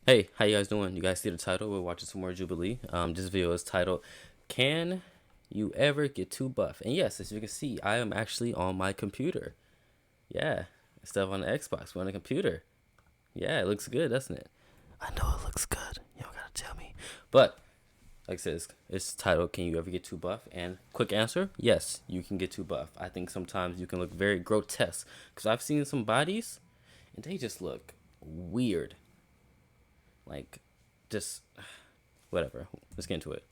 Hey, how you guys doing? You guys see the title? We're watching some more Jubilee. This video is titled, "Can You Ever Get Too Buff?" And yes, as you can see, I am actually on my computer. Yeah, instead of on the Xbox, we're on the computer. Yeah, it looks good, doesn't it? I know it looks good. You don't gotta tell me. But like I said, it's titled, "Can You Ever Get Too Buff?" And quick answer: yes, you can get too buff. I think sometimes you can look very grotesque because I've seen some bodies, and they just look weird. Like, just whatever. Let's get into it.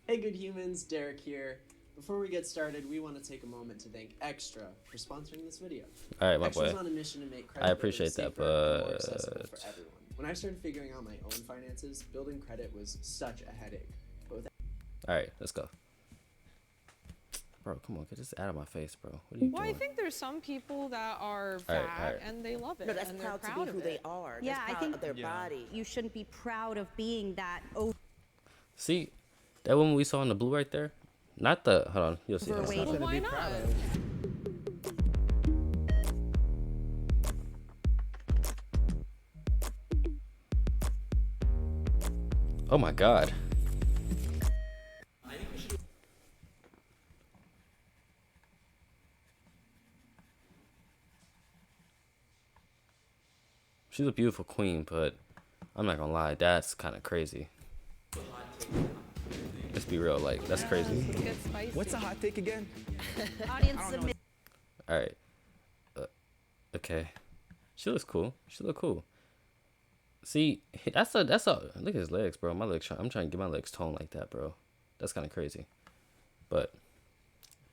Hey good humans, Derek here. Before we get started, we want to take a moment to thank Extra for sponsoring this video. All right, my Extra's boy. on a mission to make I credit building appreciate that, safer and more accessible but for everyone. When I started figuring out my own finances, building credit was such a headache. But with all right, let's go, bro. Come on, get this out of my face, bro. What are you Well, I doing? think there's some people that are All fat right, all right. and they love it No, that's and they're proud to proud be of who they it. are. Yeah, That's I proud think of their body. you shouldn't be proud of being that See that woman we saw in the blue right there? Not the. Hold on, you'll see. That's overweight. not Well, why not? Oh my God. She's a beautiful queen, but I'm not gonna lie, that's kind of crazy. Let's be real, like that's crazy. It gets spicy. What's a hot take again? Audience submit. All right, okay. She looks cool. She look cool. See, that's a look at his legs, bro. My legs. I'm trying to get my legs toned like that, bro. That's kind of crazy. But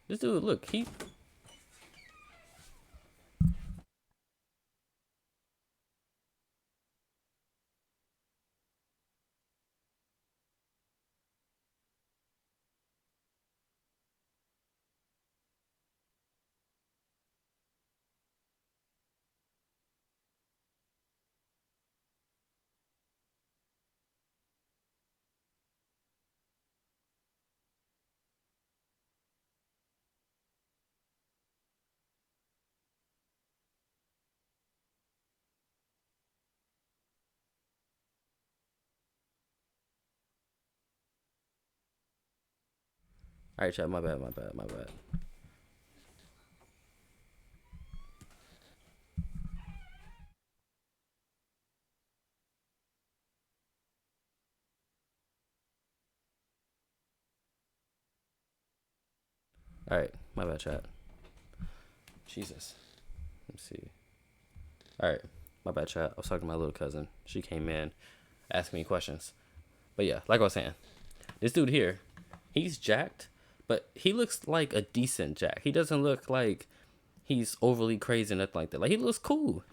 this dude, look, he. All right, chat. My bad. My bad. My bad. All right, my bad, chat. Jesus. Let me see. All right, my bad, chat. I was talking to my little cousin. She came in, asking me questions. But yeah, like I was saying, this dude here, he's jacked, but he looks like a decent jack. He doesn't look like he's overly crazy or nothing like that. Like he looks cool.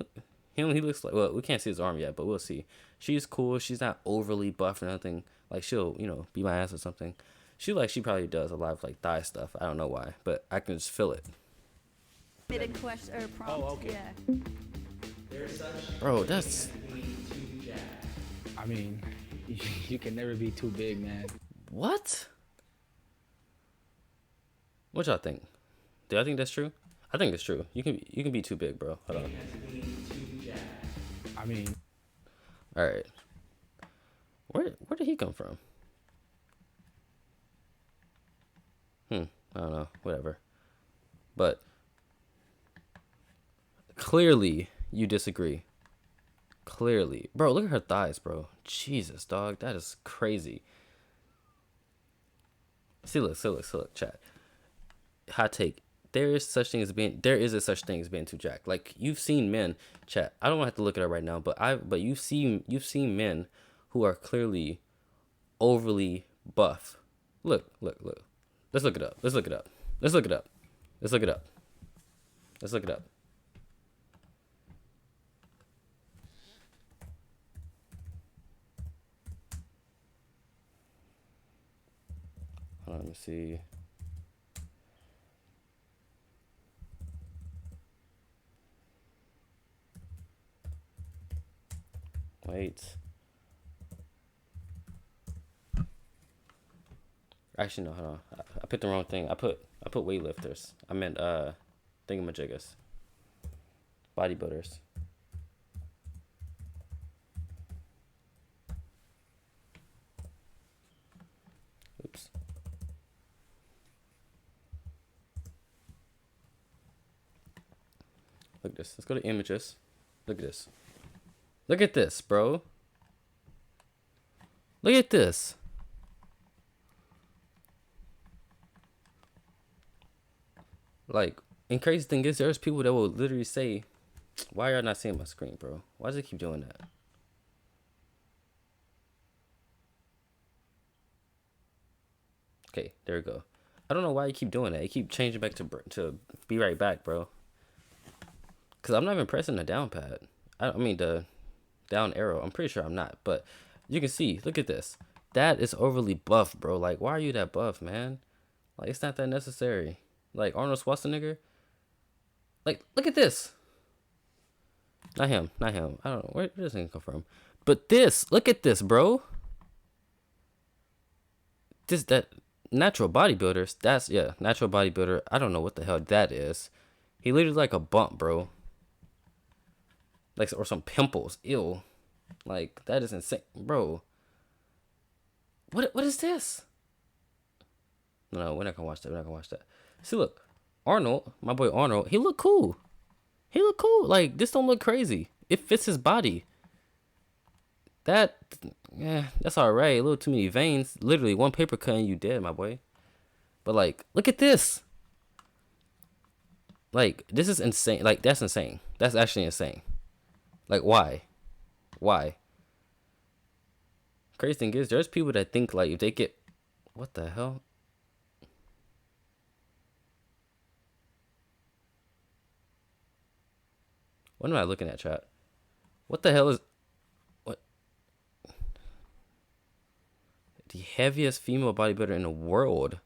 He looks like, well, we can't see his arm yet, but we'll see. She's cool. She's not overly buff or nothing. Like she'll, beat my ass or something. She probably does a lot of like thigh stuff. I don't know why, but I can just feel it. Submitted question or prompt. Oh, okay. Yeah. Bro, that's I mean, you can never be too big, man. what? What y'all think? Do y'all think that's true? I think it's true. You can be too big, bro. Hold on. I mean, All right. Where did he come from? I don't know. Whatever. But clearly you disagree. Clearly, bro. Look at her thighs, bro. Jesus, dog. That is crazy. See, look, chat. Hot take. There is a such thing as being too jacked. Like you've seen men, chat. I don't have to look it up right now, but you've seen men who are clearly overly buff. Look. Let's look it up. Let's look it up. Let's look it up. Let's look it up. Let's look it up. Hold on, let me see. Wait. Actually, no. Hold on. I put the wrong thing. I put weightlifters. I meant thingamajiggas. Bodybuilders. Look at this. Let's go to images. Look at this. Look at this, bro. Look at this. Like, and crazy thing is, there's people that will literally say, why are y'all not seeing my screen, bro? Why does it keep doing that? Okay, there we go. I don't know why you keep doing that. You keep changing back to be right back, bro. Because I'm not even pressing the down pad. I mean, the down arrow. I'm pretty sure I'm not. But you can see, look at this. That is overly buff, bro. Like, why are you that buff, man? Like, it's not that necessary. Like, Arnold Schwarzenegger. Like, look at this. Not him. Not him. I don't know. Where does it come from? But this. Look at this, bro. That natural bodybuilders. That's, yeah, natural bodybuilder. I don't know what the hell that is. He literally like a bump, bro. Like, or some pimples. Ew. Like, that is insane. Bro. What is this? No, we're not gonna watch that. We're not gonna watch that. See, look. Arnold, my boy Arnold, he look cool. He look cool. Like, this don't look crazy. It fits his body. That, yeah, that's alright. A little too many veins. Literally, one paper cut and you dead, my boy. But, like, look at this. Like, this is insane. Like, that's insane. That's actually insane. Like, why? Why? Crazy thing is, there's people that think, like, if they get... What the hell? What am I looking at, chat? What the hell is... What? The heaviest female bodybuilder in the world.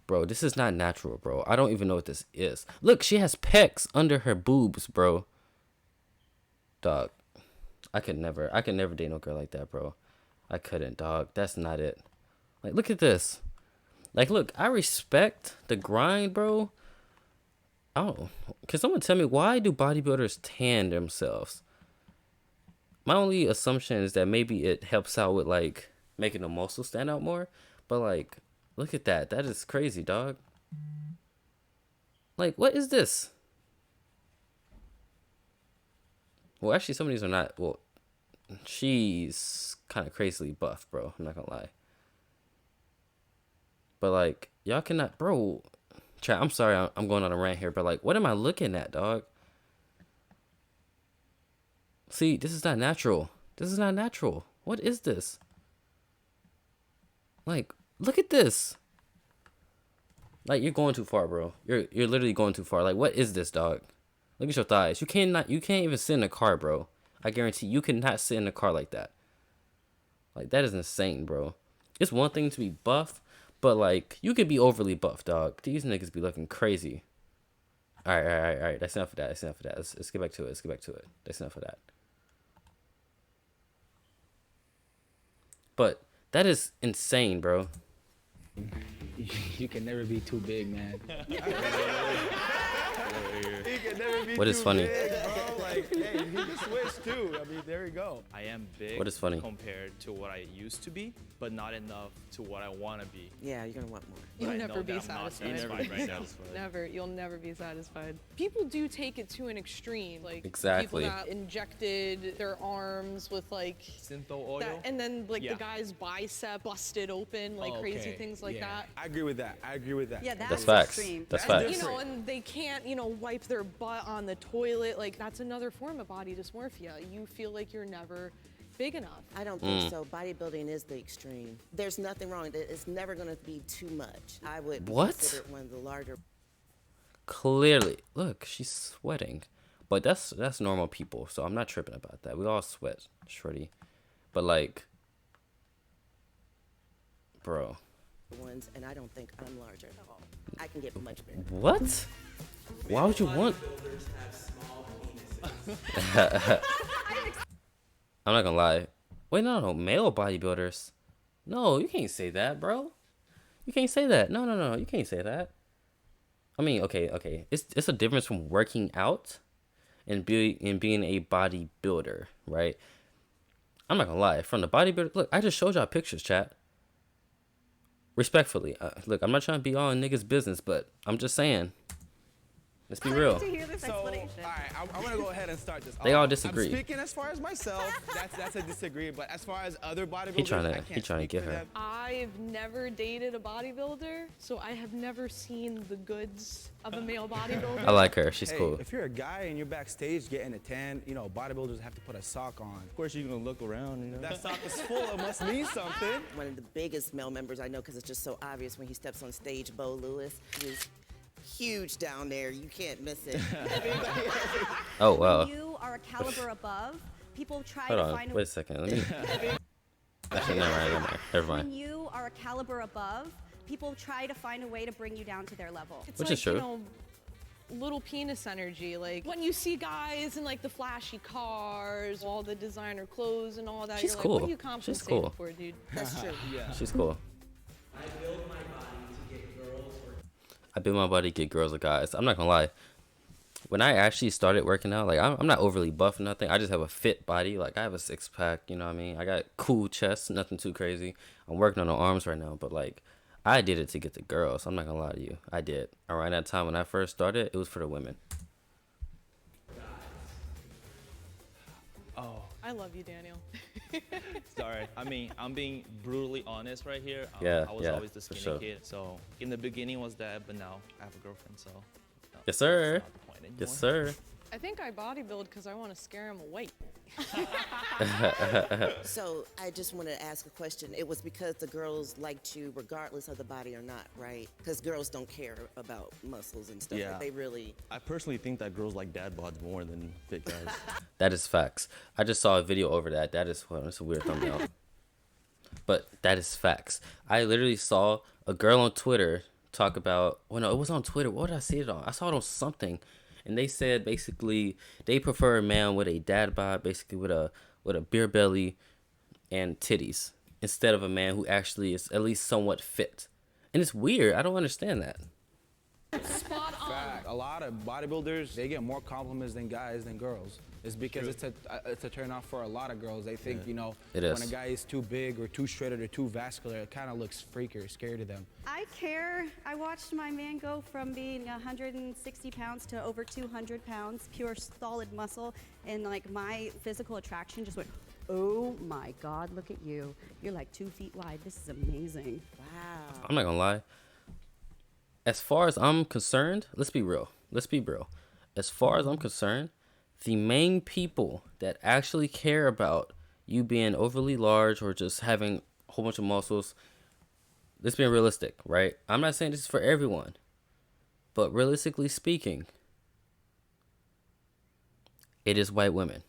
Bro, this is not natural, bro. I don't even know what this is. Look, she has pecs under her boobs, bro. Dog. I could never date no girl like that, bro. I couldn't, dog. That's not it. Like, look at this. Like, look, I respect the grind, bro. Oh, can someone tell me, why do bodybuilders tan themselves? My only assumption is that maybe it helps out with, like, making the muscles stand out more. But, like, look at that. That is crazy, dog. Like, what is this? Well, actually, some of these are not. Well, she's kind of crazily buff, bro. I'm not gonna lie. But, like, y'all cannot, bro. Chat, I'm sorry I'm going on a rant here, but, like, what am I looking at, dog? See, this is not natural. This is not natural. What is this? Like, look at this. Like, you're going too far, bro. You're literally going too far. Like, what is this, dog? Look at your thighs. You can't even sit in a car, bro. I guarantee you cannot sit in a car like that. Like, that is insane, bro. It's one thing to be buff, but, like, you could be overly buff, dog. These niggas be looking crazy. All right. That's enough of that. Let's get back to it. That's enough of that. But that is insane, bro. You can never be too big, man. What is funny? Like, hey, you can switch too. I mean, there you go. I am big. What is funny? Compared to what I used to be, but not enough to what I want to be. Yeah, you're gonna want more. You'll I never know be that I'm not satisfied. right now. Never. You'll never be satisfied. People do take it to an extreme. Like, Exactly. people that injected their arms with, like, Syntho oil. that, and then, like, Yeah. the guy's bicep busted open, like, Oh, crazy okay. things like Yeah. that. I agree with that. Yeah, That's facts. extreme. That's That's facts. You know, and they can't, wipe their butt on the toilet. Like, that's another form of body dysmorphia. You feel like you're never big enough. I don't think so. Bodybuilding is the extreme. There's nothing wrong with it. It's never gonna be too much. I would What? consider it one of the larger. Clearly, look, she's sweating, but that's normal people, so I'm not tripping about that. We all sweat, shorty, but, like, bro, ones, and I don't think I'm larger at all. I can get much bigger. what? Why would you want? I'm not gonna lie. Wait, no, male bodybuilders. No, you can't say that, bro. You can't say that. No, you can't say that. I mean, okay. It's a difference from working out and being a bodybuilder, right? I'm not gonna lie. From the bodybuilder, look, I just showed y'all pictures, chat. Respectfully, look, I'm not trying to be all in niggas' business, but I'm just saying. Let's be I real. need to hear this So, all explanation. right, I'm gonna go ahead and start this. They all disagree. I'm speaking as far as myself. That's a disagree. But as far as other bodybuilders, He tryna- I can't he tryna speak get for her. them. I've never dated a bodybuilder, so I have never seen the goods of a male bodybuilder. I like her. She's Hey, cool. if you're a guy and you're backstage getting a tan, you know, bodybuilders have to put a sock on. Of course, you're gonna look around, you know. That sock is full. It must mean something. One of the biggest male members I know, because it's just so obvious when he steps on stage, Bo Lewis. He's huge down there. You can't miss it. Oh wow. When you are a caliber above, people try Hold to on. find Wait a second. Let me. Actually, never mind. Never When mind. you are a caliber above, people try to find a way to bring you down to their level. It's Which like, is true. You know, little penis energy. Like when you see guys in like the flashy cars, all the designer clothes and all that, She's you're like, cool. what are you She's compensating cool. for, dude? That's true. She's cool. I build my body to get girls or I build my body to get girls or guys. I'm not gonna lie. When I actually started working out, like I'm not overly buff or nothing. I just have a fit body. Like I have a 6-pack, you know what I mean? I got cool chest, nothing too crazy. I'm working on the arms right now, but like I did it to get the girls. I'm not gonna lie to you. I did. Around that time when I first started, it was for the women. Oh, I love you, Daniel. Sorry. I mean, I'm being brutally honest right here. Yeah, I was yeah, always the for skinny sure. kid. So in the beginning was that, but now I have a girlfriend, so. No, Yes, sir. that's not the point anymore. Yes, sir. I think I bodybuild because I want to scare him away. So I just want to ask a question. It was because the girls liked you regardless of the body or not, right? Because girls don't care about muscles and stuff. Yeah. Like they really. I personally think that girls like dad bods more than fit guys. That is facts. I just saw a video over that. That is well, it's a weird thumbnail. But that is facts. I literally saw a girl on Twitter talk about. Well, no, it was on Twitter. What did I see it on? I saw it on something, and they said basically they prefer a man with a dad bod, basically with a beer belly and titties, instead of a man who actually is at least somewhat fit. And it's weird. I don't understand that. Spot on. fact. A lot of bodybuilders, they get more compliments than guys than girls. It's because it's a turn off for a lot of girls. They think, you know, It when is. a guy is too big or too shredded or too vascular, it kind of looks freaky or scary to them. I care. I watched my man go from being 160 pounds to over 200 pounds, pure solid muscle, and like my physical attraction just went, oh my God, look at you. You're like 2 feet wide. This is amazing. Wow. I'm not gonna lie. As far as I'm concerned, let's be real. Let's be real. As far as I'm concerned, the main people that actually care about you being overly large or just having a whole bunch of muscles, let's be realistic, right? I'm not saying this is for everyone, but realistically speaking, it is white women.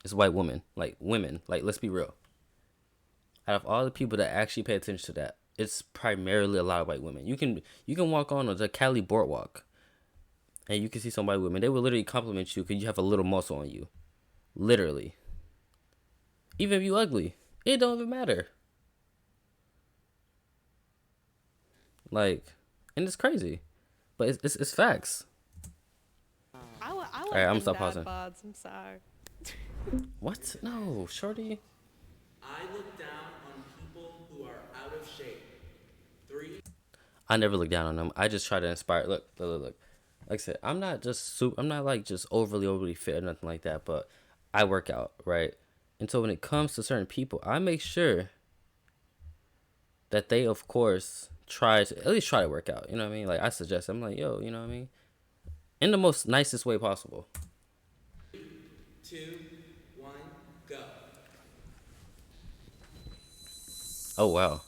It's white women. Like women. Like, let's be real. Out of all the people that actually pay attention to that, it's primarily a lot of white women. You can walk on the Cali boardwalk and you can see some white women. They will literally compliment you because you have a little muscle on you. Literally. Even if you ugly, it don't even matter. Like, and it's crazy, but it's facts. I like All right, I'm them stop dad pausing. bods. I'm sorry. What? No, shorty. I look down on people who are out of shape. 3. I never look down on them. I just try to inspire. Look. Like I said, I'm not like just overly fit or nothing like that. But I work out, right? And so when it comes to certain people, I make sure that they, of course, at least try to work out. You know what I mean? Like I suggest, I'm like, yo, you know what I mean? In the most nicest way possible. 2, 1, go. Oh wow.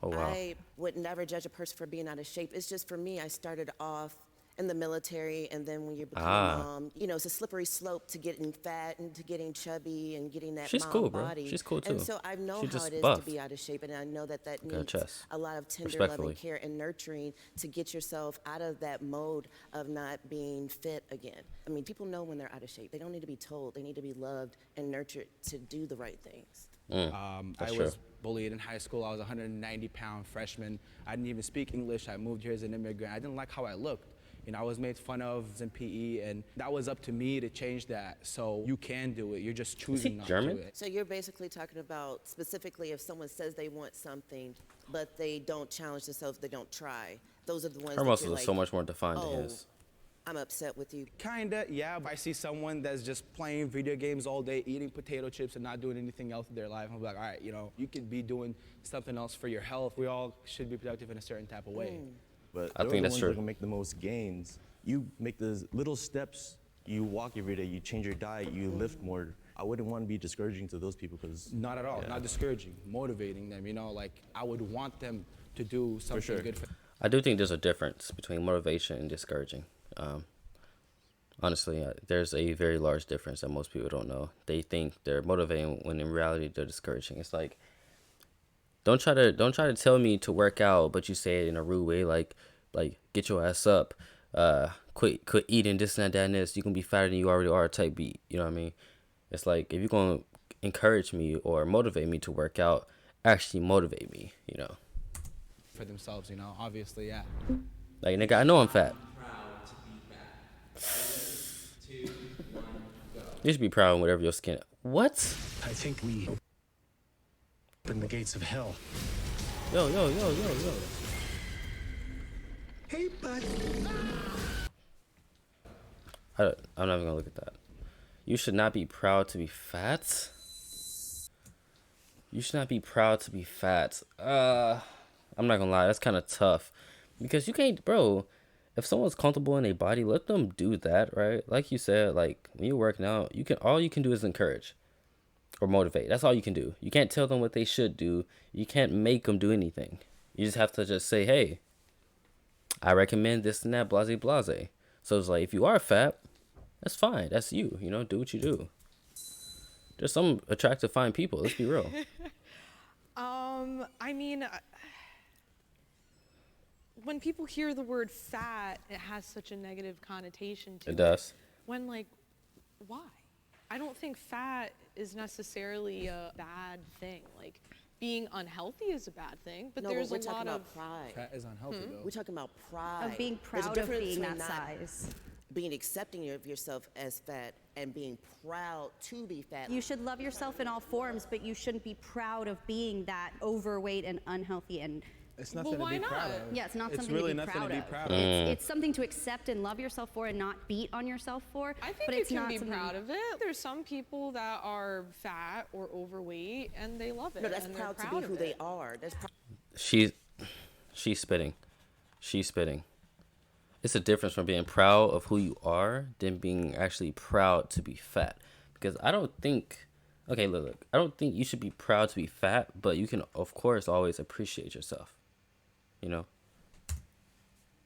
Oh wow. I would never judge a person for being out of shape. It's just for me, I started off in the military, and then when you become mom, you know, it's a slippery slope to getting fat and to getting chubby and getting that She's mom cool, bro. body. She's cool, And too. so I know She how just it is buff. to be out of shape, and I know that Got a needs chest. a lot of tender Respectfully. loving care and nurturing to get yourself out of that mode of not being fit again. I mean, people know when they're out of shape. They don't need to be told. They need to be loved and nurtured to do the right things. I That's was true. bullied in high school. I was a 190-pound freshman. I didn't even speak English. I moved here as an immigrant. I didn't like how I looked. You know, I was made fun of in PE, and that was up to me to change that. So you can do it. You're just choosing not German? to do it. So you're basically talking about specifically if someone says they want something, but they don't challenge themselves, they don't try. Those are the ones Her that muscles you're are like, so much more defined oh, than his. I'm upset with you. Kinda, yeah. If I see someone that's just playing video games all day, eating potato chips and not doing anything else with their life, I'm like, all right, you know, you could be doing something else for your health. We all should be productive in a certain type of way. But I they're think the that's ones true. that can make the most gains. You make the little steps. You walk every day. You change your diet. You lift more. I wouldn't want to be discouraging to those people because Not at all, not discouraging, motivating them, you know, like I would want them to do something sure. good for I do think there's a difference between motivation and discouraging. Honestly, there's a very large difference that most people don't know. They think they're motivating when in reality they're discouraging. It's like don't try to tell me to work out, but you say it in a rude way, like get your ass up, quit eating this and that and this. You can be fatter than you already are type beat. You know what I mean? It's like if you're gonna encourage me or motivate me to work out, actually motivate me. You know, themselves, you know, obviously, yeah. like nigga, I know I'm fat. You should be proud of whatever your skin. What? I think we open the gates of hell. Yo. Hey, bud. I'm not even gonna look at that. You should not be proud to be fat. You should not be proud to be fat. I'm not gonna lie, that's kind of tough, because you can't, bro. If someone's comfortable in their body, let them do that, right? Like you said, like when you're working out, all you can do is encourage or motivate. That's all you can do. You can't tell them what they should do. You can't make them do anything. You just have to just say, hey, I recommend this and that, blase blase. So it's like, if you are fat, that's fine. That's you. You know, do what you do. There's some attractive, fine people. Let's be real. I mean, when people hear the word fat, it has such a negative connotation to it. It does. When, like, why? I don't think fat is necessarily a bad thing. Like, being unhealthy is a bad thing, but No, there's we're a talking lot about of pride. Fat is unhealthy though. We're talking about pride. Of being There's a proud of difference being between that not size. being accepting of yourself as fat and being proud to be fat. You should love yourself in all forms, but you shouldn't be proud of being that overweight and unhealthy and It's Well, nothing to why be proud not? of. yeah, it's not It's something really to be nothing proud to be of. proud of. It's something to accept and love yourself for and not beat on yourself for. I think but you it's can not be something- proud of it. There's some people that are fat or overweight and they love it. No, that's and they're proud to proud be of who they it. are. That's She's spitting. She's spitting. It's a difference from being proud of who you are than being actually proud to be fat. Because I don't think, okay, look, I don't think you should be proud to be fat, but you can, of course, always appreciate yourself. You know?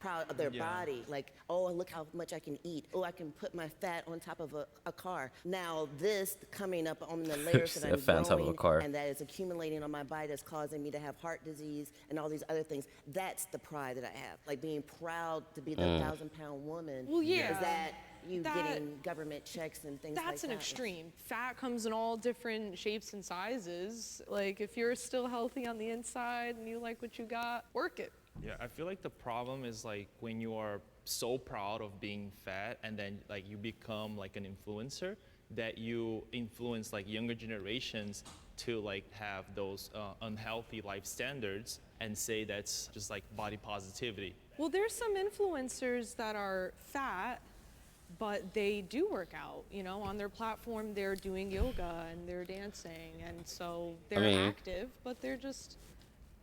proud of their body. Like, oh, look how much I can eat. Oh, I can put my fat on top of a car. Now this coming up on the layers that A I'm fat on top of a growing car. and that is accumulating on my body that's causing me to have heart disease and all these other things. That's the pride that I have. Like being proud to be the 1,000-pound woman. Well, yeah. Is that you That- getting government checks and things like that? That's an extreme. Fat comes in all different shapes and sizes. Like, if you're still healthy on the inside and you like what you got, work it. Yeah, I feel like the problem is like when you are so proud of being fat and then like you become like an influencer that you influence like younger generations to like have those unhealthy life standards and say that's just like body positivity. Well, there's some influencers that are fat, but they do work out. You know, on their platform, they're doing yoga and they're dancing, and so they're mean- active, but they're just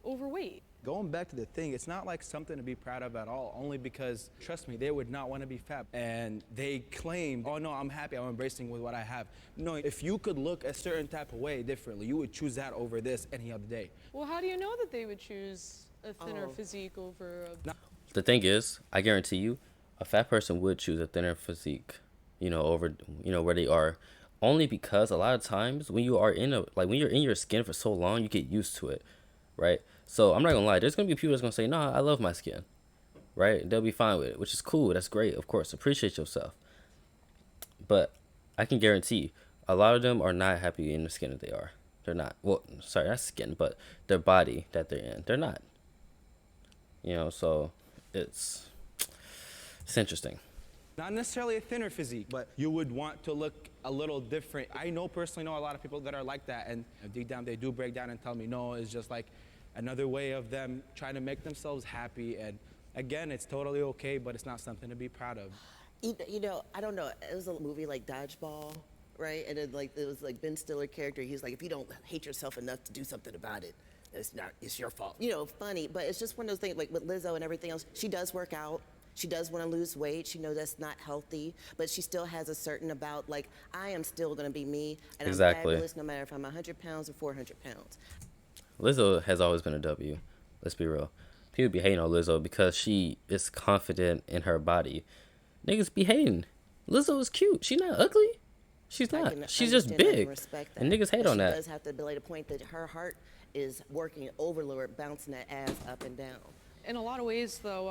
overweight. Going back to the thing, it's not like something to be proud of at all, only because, trust me, they would not want to be fat. And they claim, oh no, I'm happy, I'm embracing with what I have. No, if you could look a certain type of way differently, you would choose that over this any other day. Well, how do you know that they would choose a thinner physique over a... The thing is, I guarantee you, a fat person would choose a thinner physique, you know, over, you know, where they are. Only because a lot of times when you are when you're in your skin for so long, you get used to it, right? So I'm not gonna lie, there's gonna be people that's gonna say, nah, I love my skin, right? They'll be fine with it, which is cool. That's great, of course. Appreciate yourself. But I can guarantee a lot of them are not happy in the skin that they are. They're not. Well, sorry, not skin, but their body that they're in. They're not. You know, so it's interesting. Not necessarily a thinner physique, but you would want to look a little different. I personally know a lot of people that are like that, and deep down they do break down and tell me, no, it's just like another way of them trying to make themselves happy. And again, it's totally okay, but it's not something to be proud of. You know, I don't know. It was a movie like Dodgeball, right? And it like it was like Ben Stiller character. He was like, if you don't hate yourself enough to do something about it, it's your fault. You know, funny, but it's just one of those things. Like with Lizzo and everything else, she does work out. She does want to lose weight. She knows that's not healthy, but she still has a certain about like I am still going to be me, and Exactly. I'm fabulous no matter if I'm 100 pounds or 400 pounds. Lizzo has always been a W. Let's be real. People be hating on Lizzo because she is confident in her body. Niggas be hating. Lizzo is cute. She's not ugly. She's I not. can She's just understand that and big. respect that. And niggas hate But on she that. does have to belay the point that her heart is working overload, bouncing that ass up and down. In a lot of ways, though,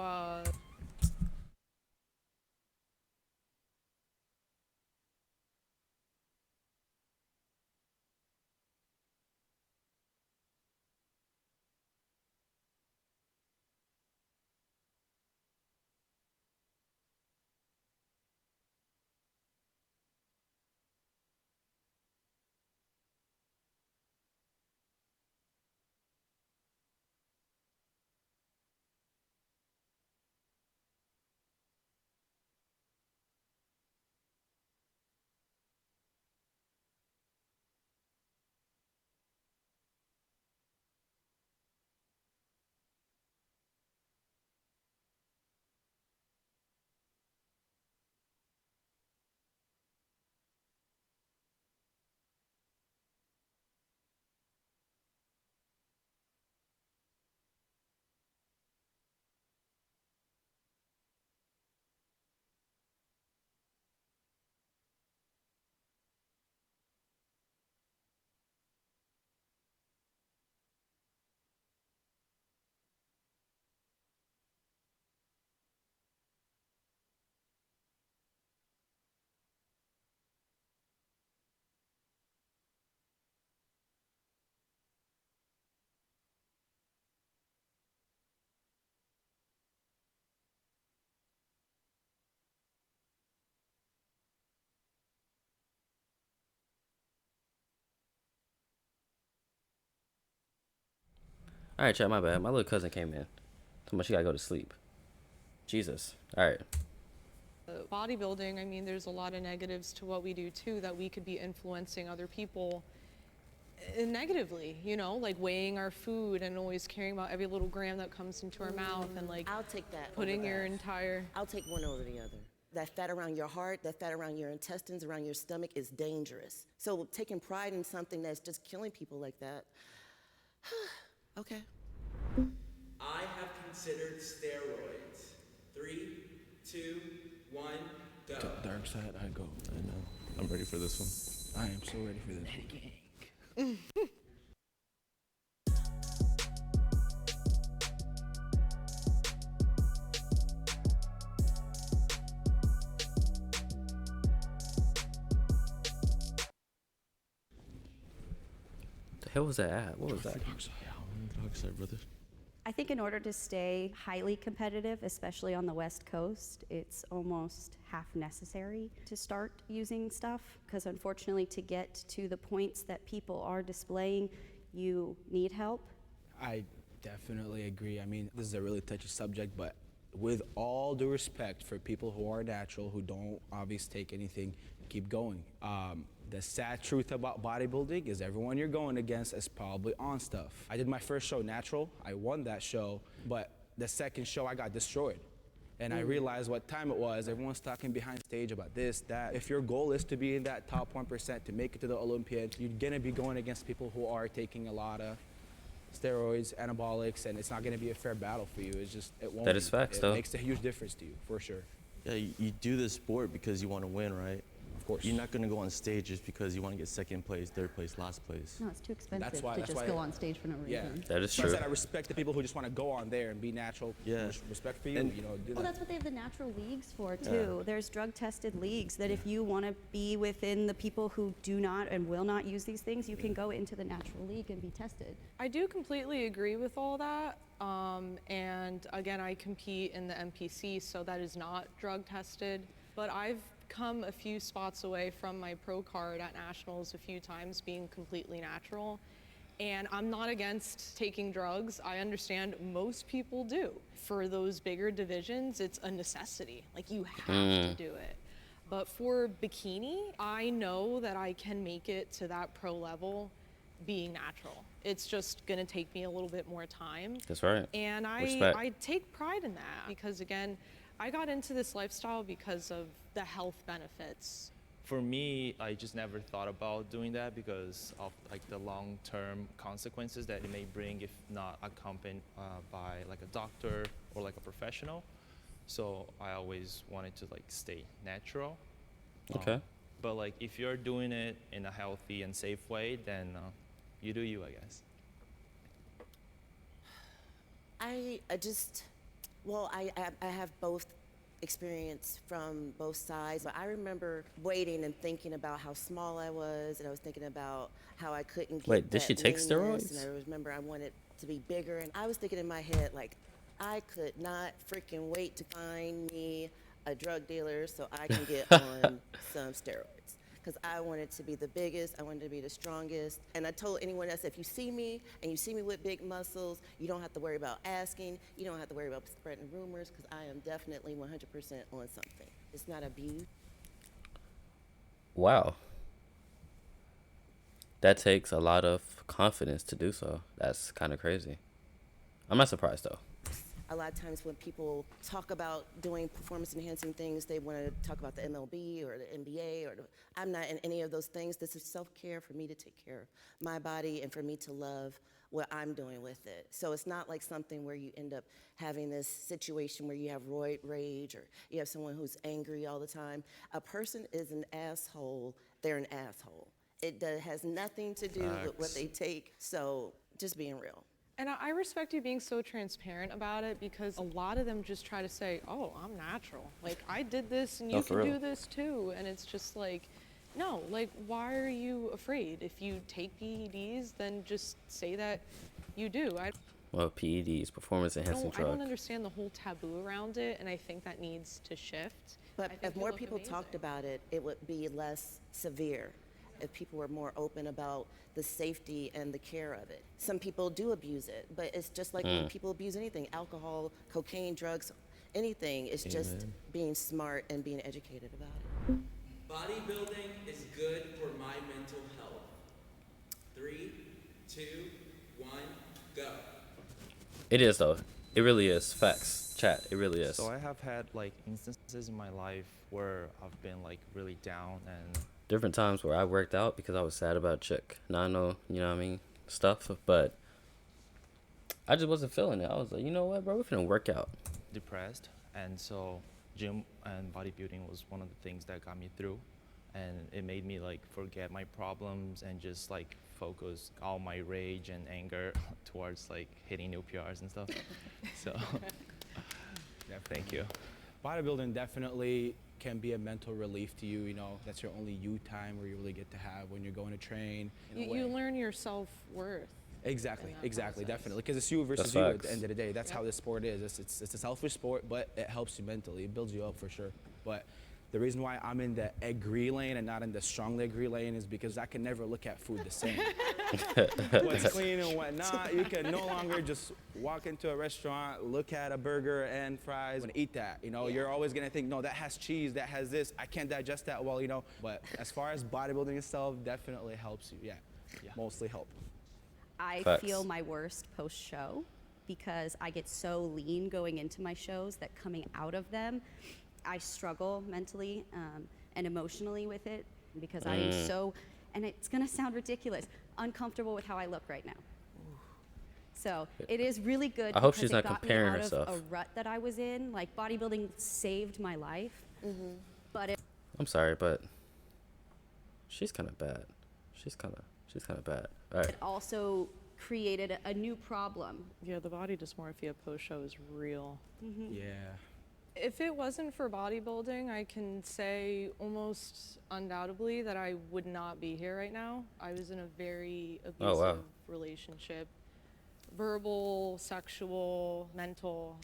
All right, chat. My bad. My little cousin came in. Too much. She gotta go to sleep. Jesus. All right. bodybuilding, I mean, there's a lot of negatives to what we do too, that we could be influencing other people negatively, you know, like weighing our food and always caring about every little gram that comes into our mouth, and like I'll take that. putting over your that. entire I'll take one over the other. That fat around your heart, that fat around your intestines, around your stomach is dangerous. So taking pride in something that's just killing people like that, okay. I have considered steroids. 3, 2, 1, go. Dark side, I go. I know. I'm ready for this one. I am so ready for this. The hell was that at? What was that? Dark side, brother. I think in order to stay highly competitive, especially on the West Coast, it's almost half necessary to start using stuff, because unfortunately to get to the points that people are displaying, you need help. I definitely agree. I mean, this is a really touchy subject, but with all due respect for people who are natural, who don't obviously take anything, keep going. The sad truth about bodybuilding is everyone you're going against is probably on stuff. I did my first show natural. I won that show, but the second show I got destroyed. And I realized what time it was. Everyone's talking behind stage about this, that. If your goal is to be in that top 1%, to make it to the Olympiad, you're gonna be going against people who are taking a lot of steroids, anabolics, and it's not gonna be a fair battle for you. It's just, it won't That be. is facts, It though. makes a huge difference to you, for sure. Yeah, you do this sport because you want to win, right? Of course. You're not going to go on stage just because you want to get second place, third place, last place. No, it's too expensive That's why- to that's just why- go on stage for no Yeah. reason. That is So true. I said I respect the people who just want to go on there and be natural. Yeah. Respect for you, And- you know, do Well, that. that's what they have the natural leagues for too. There's drug-tested leagues that if you want to be within the people who do not and will not use these things, you can go into the natural league and be tested. I do completely agree with all that. And again, I compete in the MPC, so that is not drug tested. But I've come a few spots away from my pro card at nationals a few times being completely natural. And I'm not against taking drugs. I understand most people do. For those bigger divisions, it's a necessity. Like, you have to do it. But for bikini, I know that I can make it to that pro level being natural. It's just gonna take me a little bit more time. That's right. And Respect. I take pride in that because, again, I got into this lifestyle because of the health benefits. For me, I just never thought about doing that because of like the long-term consequences that it may bring if not accompanied by like a doctor or like a professional. So I always wanted to like stay natural. Okay. But like if you're doing it in a healthy and safe way, then you do you, I guess. I have both experience from both sides, but I remember waiting and thinking about how small I was, and I was thinking about how I couldn't get Wait, did that she take leanness, steroids? and I remember I wanted to be bigger, and I was thinking in my head, like, I could not freaking wait to find me a drug dealer so I can get on some steroids. Because I wanted to be the biggest, I wanted to be the strongest. And I told anyone else, if you see me and you see me with big muscles, you don't have to worry about asking, you don't have to worry about spreading rumors, because I am definitely 100% on something. It's not abuse. Wow. That takes a lot of confidence to do so. That's kind of crazy. I'm not surprised though. A lot of times when people talk about doing performance enhancing things, they want to talk about the MLB or the NBA I'm not in any of those things. This is self-care for me to take care of my body and for me to love what I'm doing with it. So it's not like something where you end up having this situation where you have roid rage or you have someone who's angry all the time. A person is an asshole, they're an asshole. It has nothing to do with what they take, so just being real. And I respect you being so transparent about it because a lot of them just try to say, oh, I'm natural. Like, I did this and you can do this too. And it's just like, no, like, why are you afraid? If you take PEDs, then just say that you do. Well, PEDs, performance enhancing I don't drug. understand the whole taboo around it, and I think that needs to shift. But if more people talked about it, it would be less severe. If people were more open about the safety and the care of it. Some people do abuse it, but it's just like when people abuse anything, alcohol, cocaine, drugs, anything. It's just being smart and being educated about it. Bodybuilding is good for my mental health. 3, 2, 1, go. It is though. It really is. Facts. Chat. It really is. So I have had like instances in my life where I've been like really down and Different times where I worked out because I was sad about a chick. Now I know, you know what I mean, stuff, but I just wasn't feeling it. I was like, you know what, bro, we're finna work out. depressed, and so gym and bodybuilding was one of the things that got me through, and it made me like forget my problems and just like focus all my rage and anger towards like hitting new PRs and stuff. So yeah, thank you. Bodybuilding definitely can be a mental relief to you. You know, that's your only you time where you really get to have when you're going to train. You learn your self-worth. Exactly, process. definitely. Because it's you versus That's you at facts. the end of the day. That's how this sport is. It's a selfish sport, but it helps you mentally. It builds you up for sure. But the reason why I'm in the agree lane and not in the strongly agree lane is because I can never look at food the same. What's clean and what not. You can no longer just walk into a restaurant, look at a burger and fries and eat that. You know, you're always gonna think, no, that has cheese, that has this. I can't digest that well, you know. But as far as bodybuilding itself, definitely helps you. Yeah. Mostly help. I Facts. feel my worst post-show because I get so lean going into my shows that coming out of them, I struggle mentally and emotionally with it because I am so, and it's gonna sound ridiculous, uncomfortable with how I look right now. So it is really good. I hope because she's it not got comparing me out herself. of a rut that I was in. Like, bodybuilding saved my life, but it I'm sorry, but she's kind of bad. She's kind of bad. All right. also created a new problem. Yeah, the body dysmorphia post-show is real. Yeah. If it wasn't for bodybuilding, I can say almost undoubtedly that I would not be here right now. I was in a very abusive relationship, verbal, sexual, mental,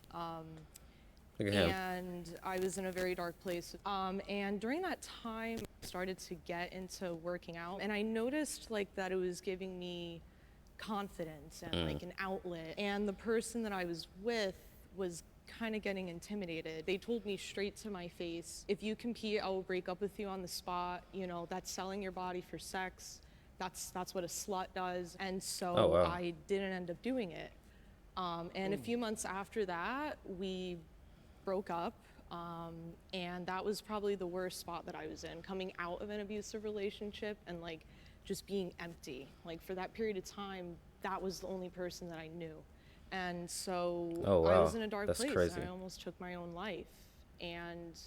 Look at him. and I was in a very dark place. And during that time, I started to get into working out, and I noticed like that it was giving me confidence and like an outlet. And the person that I was with was kind of getting intimidated. They told me straight to my face, if you compete, I will break up with you on the spot. You know, that's selling your body for sex. That's what a slut does. And so Oh, wow. I didn't end up doing it. And a few months after that, we broke up. And that was probably the worst spot that I was in, coming out of an abusive relationship and like just being empty. Like for that period of time, that was the only person that I knew. And so Oh, I wow. was in a dark That's place. crazy. I almost took my own life. And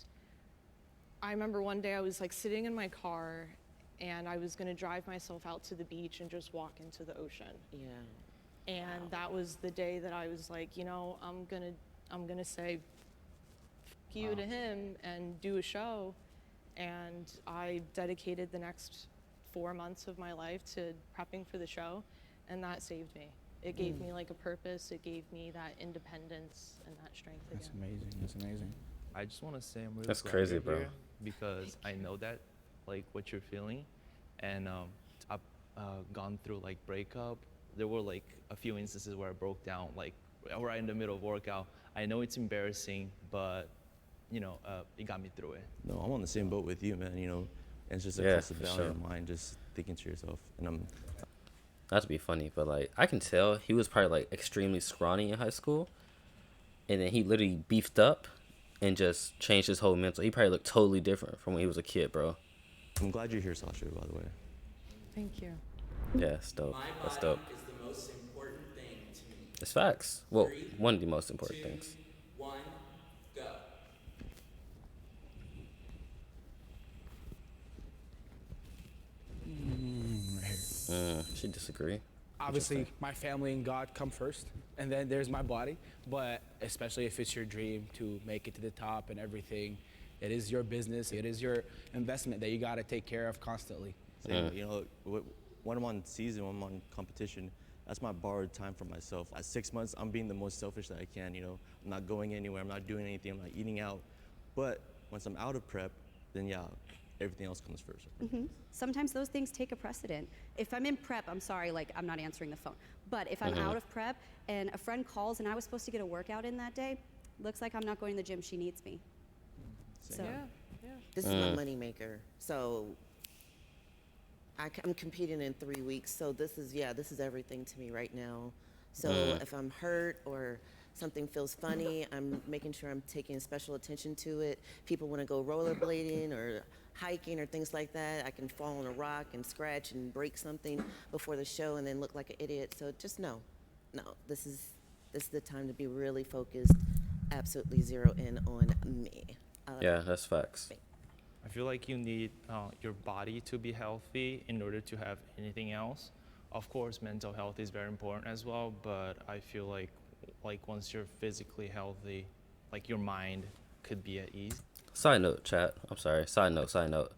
I remember one day I was like sitting in my car and I was gonna drive myself out to the beach and just walk into the ocean. Yeah. And that was the day that I was like, you know, I'm gonna say fuck you to him and do a show. And I dedicated the next 4 months of my life to prepping for the show, and that saved me. It gave me like a purpose. It gave me that independence and that strength That's again. amazing. That's amazing. I just want to say I'm really That's glad crazy, you're bro. here because I know that, like, what you're feeling, and I've gone through like breakup. There were like a few instances where I broke down, like right in the middle of workout. I know it's embarrassing, but you know, it got me through it. No, I'm on the same boat with you, man. You know, and it's just a Yeah, constant for battle sure. in your mind, just thinking to yourself. And I'm Not to be funny, but like I can tell he was probably like extremely scrawny in high school, and then he literally beefed up and just changed his whole mental. He probably looked totally different from when he was a kid, bro. glad you're here, Sasha. By the way. Thank you. Yeah, that's dope. My That's body dope. is the most important thing to me. It's facts. Well, 3, one of the most important 2, things. 1, go. She disagree. Obviously, my family and God come first, and then there's my body. But especially if it's your dream to make it to the top and everything, it is your business. It is your investment that you got to take care of constantly. Same, you know, when I'm on season, when I'm on competition, that's my borrowed time for myself. At 6 months, I'm being the most selfish that I can. You know, I'm not going anywhere. I'm not doing anything. I'm not eating out. But once I'm out of prep, then yeah, everything else comes first. Sometimes those things take a precedent. If I'm in prep, I'm sorry, like I'm not answering the phone. But if I'm out of prep and a friend calls and I was supposed to get a workout in that day, looks like I'm not going to the gym. She needs me. So Yeah. This is my moneymaker. So I'm competing in 3 weeks. So this is everything to me right now. So if I'm hurt or something feels funny, I'm making sure I'm taking special attention to it. People want to go rollerblading or hiking or things like that. I can fall on a rock and scratch and break something before the show and then look like an idiot. So just no, this is the time to be really focused, absolutely zero in on me. Yeah, that's facts. I feel like you need your body to be healthy in order to have anything else. Of course, mental health is very important as well, but I feel like once you're physically healthy, like your mind could be at ease. Side note, chat. I'm sorry. Side note.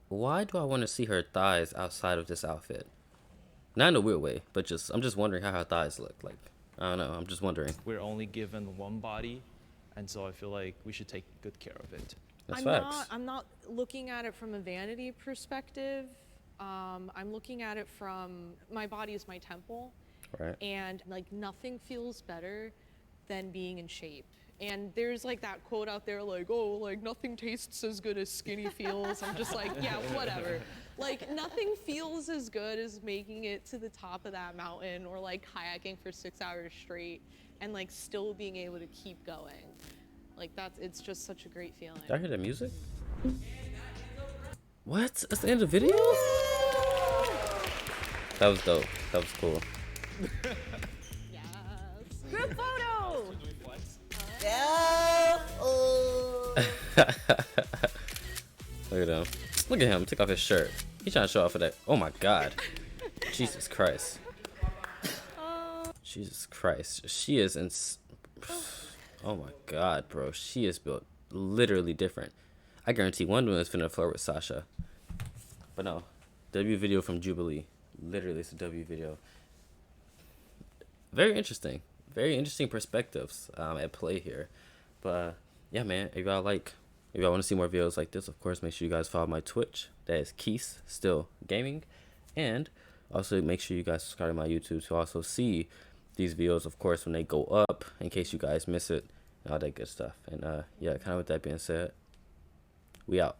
Why do I want to see her thighs outside of this outfit? Not in a weird way, but I'm just wondering how her thighs look. Like, I don't know. I'm just wondering. We're only given one body, and so I feel like we should take good care of it. That's facts. I'm not looking at it from a vanity perspective. I'm looking at it from my body is my temple. Right. And like nothing feels better than being in shape. And there's like that quote out there like, oh, like nothing tastes as good as skinny feels. I'm just like, yeah, whatever. Like nothing feels as good as making it to the top of that mountain or like kayaking for 6 hours straight and like still being able to keep going. Like it's just such a great feeling. Did I hear the music? What? That's the end of the video? That was dope. That was cool. Yes. group photo. Yeah. Oh. Look at him. Look at him. Take off his shirt. He's trying to show off for that. Oh my God. Jesus Christ. Jesus Christ. She is in. Oh my God, bro. She is built literally different. I guarantee one woman is finna flirt with Sasha. But no. W video from Jubilee. Literally, it's a W video. Very interesting. Very interesting perspectives at play here. But yeah, man, if y'all want to see more videos like this, of course, make sure you guys follow my Twitch. That is Keys Still Gaming. And Also, make sure you guys subscribe to my YouTube to also see these videos, of course, when they go up, in case you guys miss it, and all that good stuff. And yeah, kind of with that being said, we out.